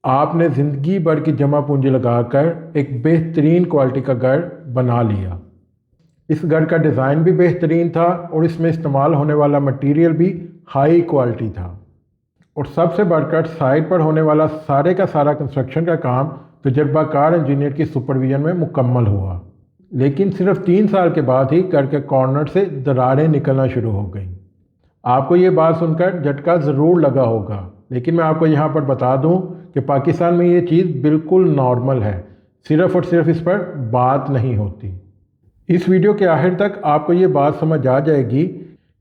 آپ نے زندگی بھر کی جمع پونجی لگا کر ایک بہترین کوالٹی کا گھر بنا لیا۔ اس گھر کا ڈیزائن بھی بہترین تھا اور اس میں استعمال ہونے والا مٹیریل بھی ہائی کوالٹی تھا، اور سب سے بڑھ کر سائٹ پر ہونے والا سارے کا سارا کنسٹرکشن کا کام تجربہ کار انجینئر کی سپرویژن میں مکمل ہوا۔ لیکن صرف 3 سال کے بعد ہی گھر کے کارنر سے دراریں نکلنا شروع ہو گئیں۔ آپ کو یہ بات سن کر جھٹکا ضرور لگا ہوگا، لیکن میں آپ کو یہاں پر بتا دوں کہ پاکستان میں یہ چیز بالکل نارمل ہے، صرف اور صرف اس پر بات نہیں ہوتی۔ اس ویڈیو کے آخر تک آپ کو یہ بات سمجھ آ جائے گی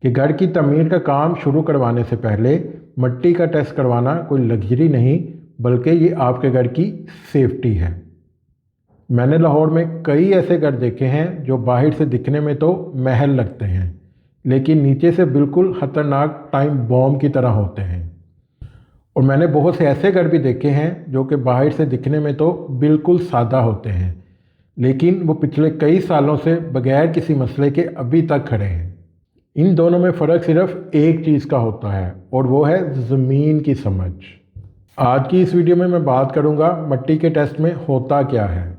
کہ گھر کی تعمیر کا کام شروع کروانے سے پہلے مٹی کا ٹیسٹ کروانا کوئی لگژری نہیں، بلکہ یہ آپ کے گھر کی سیفٹی ہے۔ میں نے لاہور میں کئی ایسے گھر دیکھے ہیں جو باہر سے دکھنے میں تو محل لگتے ہیں، لیکن نیچے سے بالکل خطرناک ٹائم بوم کی طرح ہوتے ہیں، اور میں نے بہت سے ایسے گھر بھی دیکھے ہیں جو کہ باہر سے دکھنے میں تو بالکل سادہ ہوتے ہیں، لیکن وہ پچھلے کئی سالوں سے بغیر کسی مسئلے کے ابھی تک کھڑے ہیں۔ ان دونوں میں فرق صرف ایک چیز کا ہوتا ہے، اور وہ ہے زمین کی سمجھ۔ آج کی اس ویڈیو میں بات کروں گا مٹی کے ٹیسٹ میں ہوتا کیا ہے،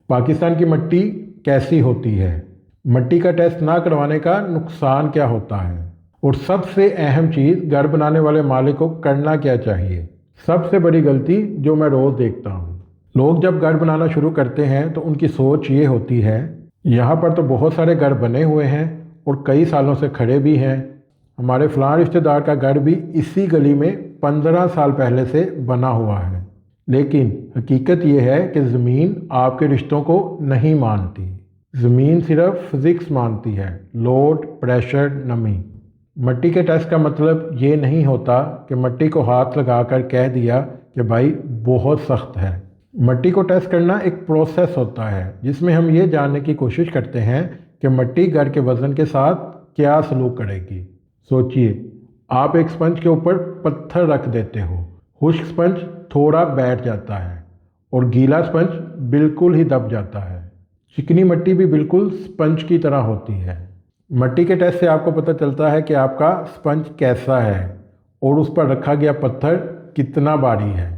پاکستان کی مٹی کیسی ہوتی ہے، مٹی کا ٹیسٹ نہ کروانے کا نقصان کیا ہوتا ہے، اور سب سے اہم چیز گھر بنانے والے مالک کو کرنا کیا چاہیے۔ سب سے بڑی غلطی جو میں روز دیکھتا ہوں، لوگ جب گھر بنانا شروع کرتے ہیں تو ان کی سوچ یہ ہوتی ہے، یہاں پر تو بہت سارے گھر بنے ہوئے ہیں اور کئی سالوں سے کھڑے بھی ہیں، ہمارے فلاں رشتہ دار کا گھر بھی اسی گلی میں 15 سال پہلے سے بنا ہوا ہے۔ لیکن حقیقت یہ ہے کہ زمین آپ کے رشتوں کو نہیں مانتی، زمین صرف فزکس مانتی ہے، لوڈ، پریشر، نمی۔ مٹی کے ٹیسٹ کا مطلب یہ نہیں ہوتا کہ مٹی کو ہاتھ لگا کر کہہ دیا کہ بھائی بہت سخت ہے۔ مٹی کو ٹیسٹ کرنا ایک پروسیس ہوتا ہے جس میں ہم یہ جاننے کی کوشش کرتے ہیں کہ مٹی گھر کے وزن کے ساتھ کیا سلوک کرے گی۔ سوچئے، آپ ایک سپنج کے اوپر پتھر رکھ دیتے ہو، خشک سپنج تھوڑا بیٹھ جاتا ہے اور گیلا سپنج بالکل ہی دب جاتا ہے۔ چکنی مٹی بھی بالکل سپنج کی طرح ہوتی ہے۔ مٹی کے ٹیسٹ سے آپ کو پتہ چلتا ہے کہ آپ کا سپنج کیسا ہے اور اس پر رکھا گیا پتھر کتنا بھاری ہے۔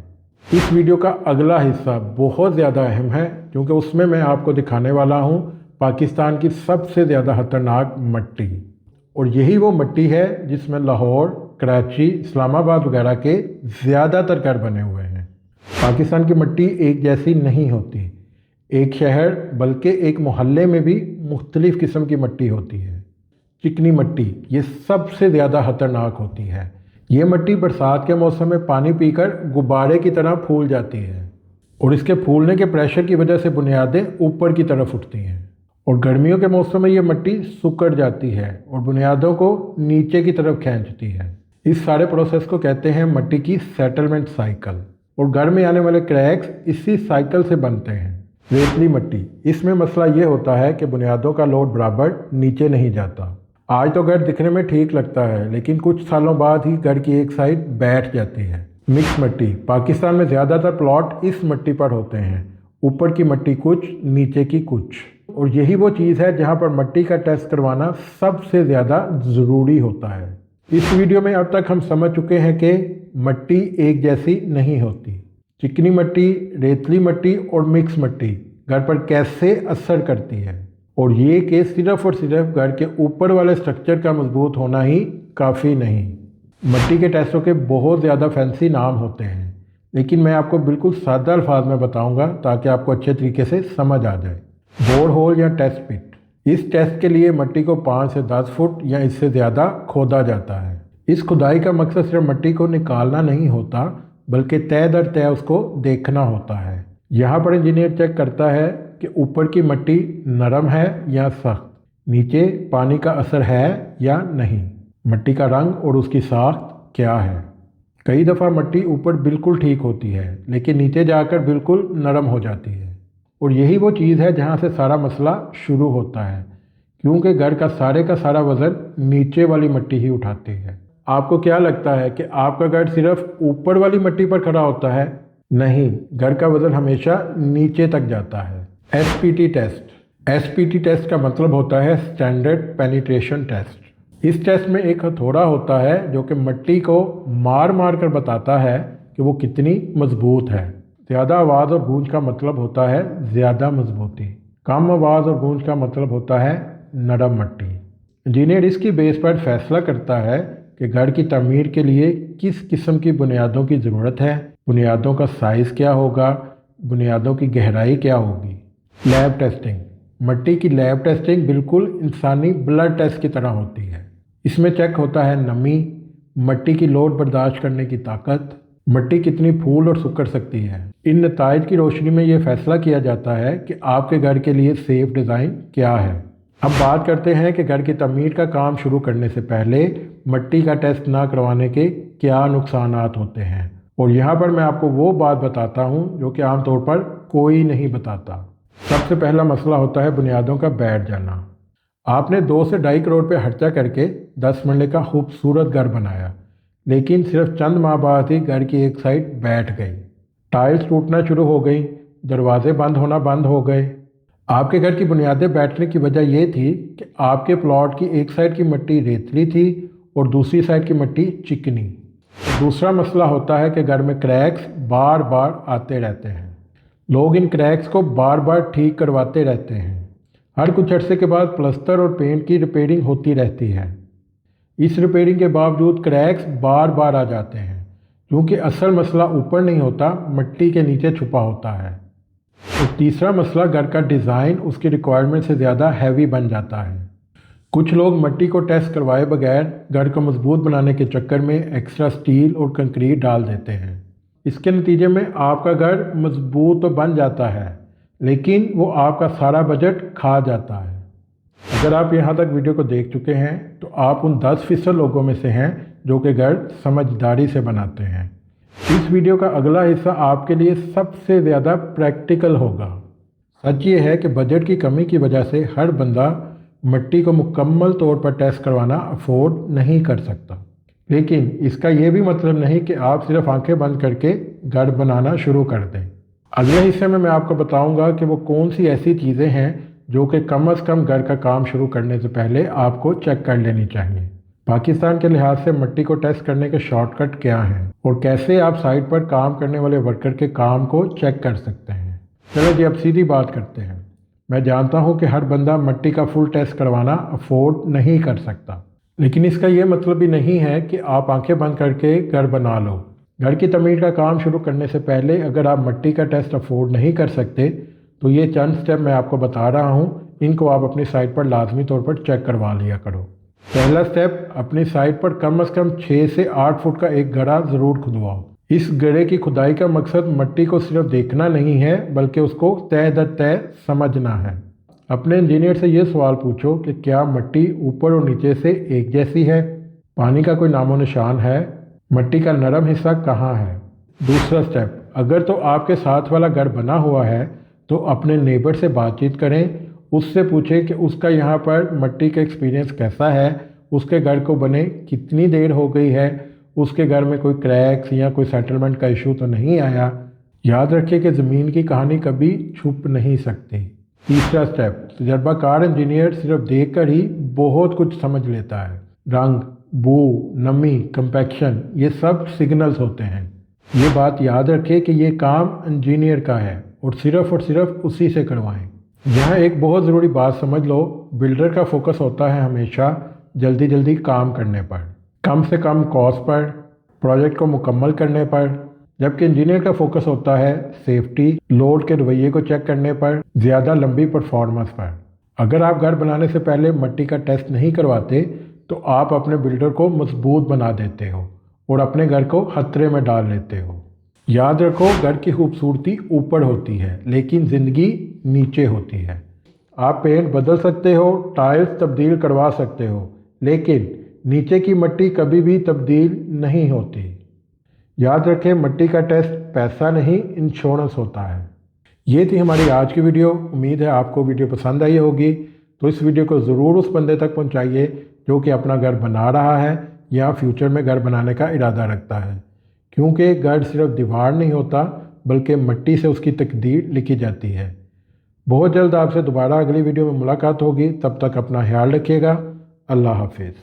اس ویڈیو کا اگلا حصہ بہت زیادہ اہم ہے کیونکہ اس میں آپ کو دکھانے والا ہوں پاکستان کی سب سے زیادہ خطرناک مٹی، اور یہی وہ مٹی ہے جس میں لاہور، کراچی، اسلام آباد وغیرہ کے زیادہ تر گھر بنے ہوئے ہیں۔ پاکستان کی مٹی ایک جیسی نہیں ہوتی، ایک شہر بلکہ ایک محلے میں بھی مختلف قسم کی مٹی ہوتی ہے۔ چکنی مٹی یہ سب سے زیادہ خطرناک ہوتی ہے۔ یہ مٹی برسات کے موسم میں پانی پی کر غبارے کی طرح پھول جاتی ہے، اور اس کے پھولنے کے پریشر کی وجہ سے بنیادیں اوپر کی طرف اٹھتی ہیں، اور گرمیوں کے موسم میں یہ مٹی سکڑ جاتی ہے اور بنیادوں کو نیچے کی طرف کھینچتی ہے۔ اس سارے پروسیس کو کہتے ہیں مٹی کی سیٹلمنٹ سائیکل، اور گھر میں آنے والے کریکس اسی سائیکل سے بنتے ہیں۔ ریتلی مٹی، اس میں مسئلہ یہ ہوتا ہے کہ بنیادوں کا لوڈ برابر نیچے نہیں جاتا۔ آج تو گھر دکھنے میں ٹھیک لگتا ہے لیکن کچھ سالوں بعد ہی گھر کی ایک سائڈ بیٹھ جاتی ہے۔ مکس مٹی، پاکستان میں زیادہ تر پلاٹ اس مٹی پر ہوتے ہیں، اوپر کی مٹی کچھ، نیچے کی کچھ، اور یہی وہ چیز ہے جہاں پر مٹی کا ٹیسٹ کروانا سب سے زیادہ ضروری ہوتا ہے۔ اس ویڈیو میں اب تک ہم سمجھ چکے ہیں کہ مٹی ایک جیسی نہیں ہوتی۔ چکنی مٹی، ریتلی مٹی اور مکس مٹی گھر پر کیسے اثر کرتی ہے، اور یہ کہ صرف اور صرف گھر کے اوپر والے سٹرکچر کا مضبوط ہونا ہی کافی نہیں۔ مٹی کے ٹیسٹوں کے بہت زیادہ فینسی نام ہوتے ہیں، لیکن میں آپ کو بالکل سادہ الفاظ میں بتاؤں گا تاکہ آپ کو اچھے طریقے سے سمجھ آ جائے۔ بور ہول یا ٹیسٹ پٹ، اس ٹیسٹ کے لیے مٹی کو 5 سے 10 فٹ یا اس سے زیادہ کھودا جاتا ہے۔ اس کھدائی کا مقصد صرف مٹی کو نکالنا نہیں ہوتا بلکہ تہ در تہ اس کو دیکھنا ہوتا ہے۔ یہاں پر انجینئر چیک کرتا ہے کہ اوپر کی مٹی نرم ہے یا سخت، نیچے پانی کا اثر ہے یا نہیں، مٹی کا رنگ اور اس کی ساخت کیا ہے۔ کئی دفعہ مٹی اوپر بالکل ٹھیک ہوتی ہے لیکن نیچے جا کر بالکل نرم ہو جاتی ہے، اور یہی وہ چیز ہے جہاں سے سارا مسئلہ شروع ہوتا ہے، کیونکہ گھر کا سارا وزن نیچے والی مٹی ہی اٹھاتی ہے۔ آپ کو کیا لگتا ہے کہ آپ کا گھر صرف اوپر والی مٹی پر کھڑا ہوتا ہے؟ نہیں، گھر کا وزن ہمیشہ نیچے تک جاتا ہے۔ S P T test, S P T test کا مطلب ہوتا ہے اسٹینڈرڈ پینیٹریشن ٹیسٹ۔ اس ٹیسٹ میں ایک ہتھوڑا ہوتا ہے جو کہ مٹی کو مار کر بتاتا ہے کہ وہ کتنی مضبوط ہے۔ ज़्यादा आवाज़ और गूंज का मतलब होता है ज़्यादा मजबूती, कम आवाज़ और गूंज का मतलब होता है नरम मट्टी। इंजीनियर इसकी बेस पर फैसला करता है कि घर की तमीर के लिए किस किस्म की बुनियादों की ज़रूरत है, बुनियादों का साइज़ क्या होगा, बुनियादों की गहराई क्या होगी। Lab testing. मट्टी की लैब टेस्टिंग बिल्कुल इंसानी ब्लड टेस्ट की तरह होती है। इसमें चेक होता है नमी, मट्टी की लोड बर्दाश्त करने की ताकत, मट्टी कितनी फूल और सुकड़ सकती है। इन नताइज की रोशनी में ये फैसला किया जाता है कि आपके घर के लिए सेफ डिज़ाइन क्या है। अब बात करते हैं कि घर की तमीर का काम शुरू करने से पहले मट्टी का टेस्ट ना करवाने के क्या नुकसानात होते हैं, और यहाँ पर मैं आपको वो बात बताता हूँ जो कि आमतौर पर कोई नहीं बताता। सबसे पहला मसला होता है बुनियादों का बैठ जाना। आपने 2 से 2.5 करोड़ पे खर्चा करके 10 मरले का खूबसूरत घर बनाया, लेकिन सिर्फ चंद माह बाद ही घर की एक साइड बैठ गई, टाइल्स टूटना शुरू हो गई, दरवाजे बंद होना बंद हो गए। आपके घर की बुनियादें बैठने की वजह यह थी कि आपके प्लॉट की एक साइड की मिट्टी रेतली थी और दूसरी साइड की मिट्टी चिकनी। दूसरा मसला होता है कि घर में क्रैक्स बार बार आते रहते हैं। लोग इन क्रैक्स को बार बार ठीक करवाते रहते हैं। हर कुछ अरसे के बाद प्लस्तर और पेंट की रिपेयरिंग होती रहती है। इस रिपेयरिंग के बावजूद क्रैक्स बार बार आ जाते हैं, क्योंकि असल मसला ऊपर नहीं होता, मिट्टी के नीचे छुपा होता है। और तीसरा मसला, घर का डिज़ाइन उसकी रिक्वायरमेंट से ज़्यादा हैवी बन जाता है। कुछ लोग मिट्टी को टेस्ट करवाए बगैर घर को मजबूत बनाने के चक्कर में एक्स्ट्रा स्टील और कंक्रीट डाल देते हैं। इसके नतीजे में आपका घर मजबूत तो बन जाता है, लेकिन वो आपका सारा बजट खा जाता है। अगर आप यहाँ तक वीडियो को देख चुके हैं तो आप उन 10% लोगों में से हैं जो कि घर समझदारी से बनाते हैं। इस वीडियो का अगला हिस्सा आपके लिए सबसे ज़्यादा प्रैक्टिकल होगा। सच ये है कि बजट की कमी की वजह से हर बंदा मिट्टी को मुकम्मल तौर पर टेस्ट करवाना अफोर्ड नहीं कर सकता, लेकिन इसका ये भी मतलब नहीं कि आप सिर्फ आंखें बंद करके घर बनाना शुरू कर दें। अगले हिस्से में मैं आपको बताऊंगा कि वो कौन सी ऐसी चीज़ें हैं जो कि कम से कम घर का काम शुरू करने से पहले आपको चेक कर लेनी चाहिए। पाकिस्तान के लिहाज से मिट्टी को टेस्ट करने के शॉर्टकट क्या हैं और कैसे आप साइट पर काम करने वाले वर्कर के काम को चेक कर सकते हैं। चलो जी, अब सीधी बात करते हैं। मैं जानता हूँ कि हर बंदा मिट्टी का फुल टेस्ट करवाना अफोर्ड नहीं कर सकता, लेकिन इसका ये मतलब भी नहीं है कि आप आंखें बंद करके घर बना लो। घर की तमीर का काम शुरू करने से पहले अगर आप मिट्टी का टेस्ट अफोर्ड नहीं कर सकते तो ये चंद स्टेप मैं आपको बता रहा हूँ, इनको आप अपनी साइट पर लाजमी तौर पर चेक करवा लिया करो। पहला स्टेप, अपनी साइट पर कम से कम 6 से 8 फुट का एक गड्ढा ज़रूर खुदवाओ। इस गड्ढे की खुदाई का मकसद मिट्टी को सिर्फ देखना नहीं है, बल्कि उसको तय दर तय समझना है। अपने इंजीनियर से ये सवाल पूछो कि क्या मिट्टी ऊपर और नीचे से एक जैसी है, पानी का कोई नामो निशान है, मिट्टी का नरम हिस्सा कहाँ है। दूसरा स्टेप, अगर तो आपके साथ वाला घर बना हुआ है तो अपने नेबर से बातचीत करें, उससे पूछें कि उसका यहाँ पर मिट्टी का एक्सपीरियंस कैसा है, उसके घर को बने कितनी देर हो गई है, उसके घर में कोई क्रैक्स या कोई सेटलमेंट का इशू तो नहीं आया। याद रखिए कि ज़मीन की कहानी कभी छुप नहीं सकती। तीसरा स्टेप, तजर्बाकार इंजीनियर सिर्फ देखकर ही बहुत कुछ समझ लेता है। रंग, बू, नमी, कंपैक्शन, ये सब सिग्नल्स होते हैं। ये बात याद रखें कि ये काम इंजीनियर का है और सिर्फ उसी से करवाएं। यहाँ एक बहुत ज़रूरी बात समझ लो, बिल्डर का फोकस होता है हमेशा जल्दी जल्दी काम करने पर, कम से कम कॉस्ट पर, प्रोजेक्ट को मुकम्मल करने पर, जबकि इंजीनियर का फोकस होता है सेफ्टी, लोड के रवैये को चेक करने पर, ज़्यादा लंबी परफॉर्मेंस पर। अगर आप घर बनाने से पहले मिट्टी का टेस्ट नहीं करवाते तो आप अपने बिल्डर को मजबूत बना देते हो और अपने घर को खतरे में डाल लेते हो। याद रखो, घर की खूबसूरती ऊपर होती है, लेकिन ज़िंदगी नीचे होती है। आप पेंट बदल सकते हो, टाइल्स तब्दील करवा सकते हो, लेकिन नीचे की मिट्टी कभी भी तब्दील नहीं होती। याद रखें, मिट्टी का टेस्ट पैसा नहीं, इंश्योरेंस होता है। ये थी हमारी आज की वीडियो। उम्मीद है आपको वीडियो पसंद आई होगी। तो इस वीडियो को ज़रूर उस बंदे तक पहुंचाइए जो कि अपना घर बना रहा है या फ्यूचर में घर बनाने का इरादा रखता है, क्योंकि घर सिर्फ दीवार नहीं होता, बल्कि मिट्टी से उसकी तकदीर लिखी जाती है। बहुत जल्द आपसे दोबारा अगली वीडियो में मुलाकात होगी। तब तक अपना ख्याल रखिएगा। अल्लाह हाफिज़।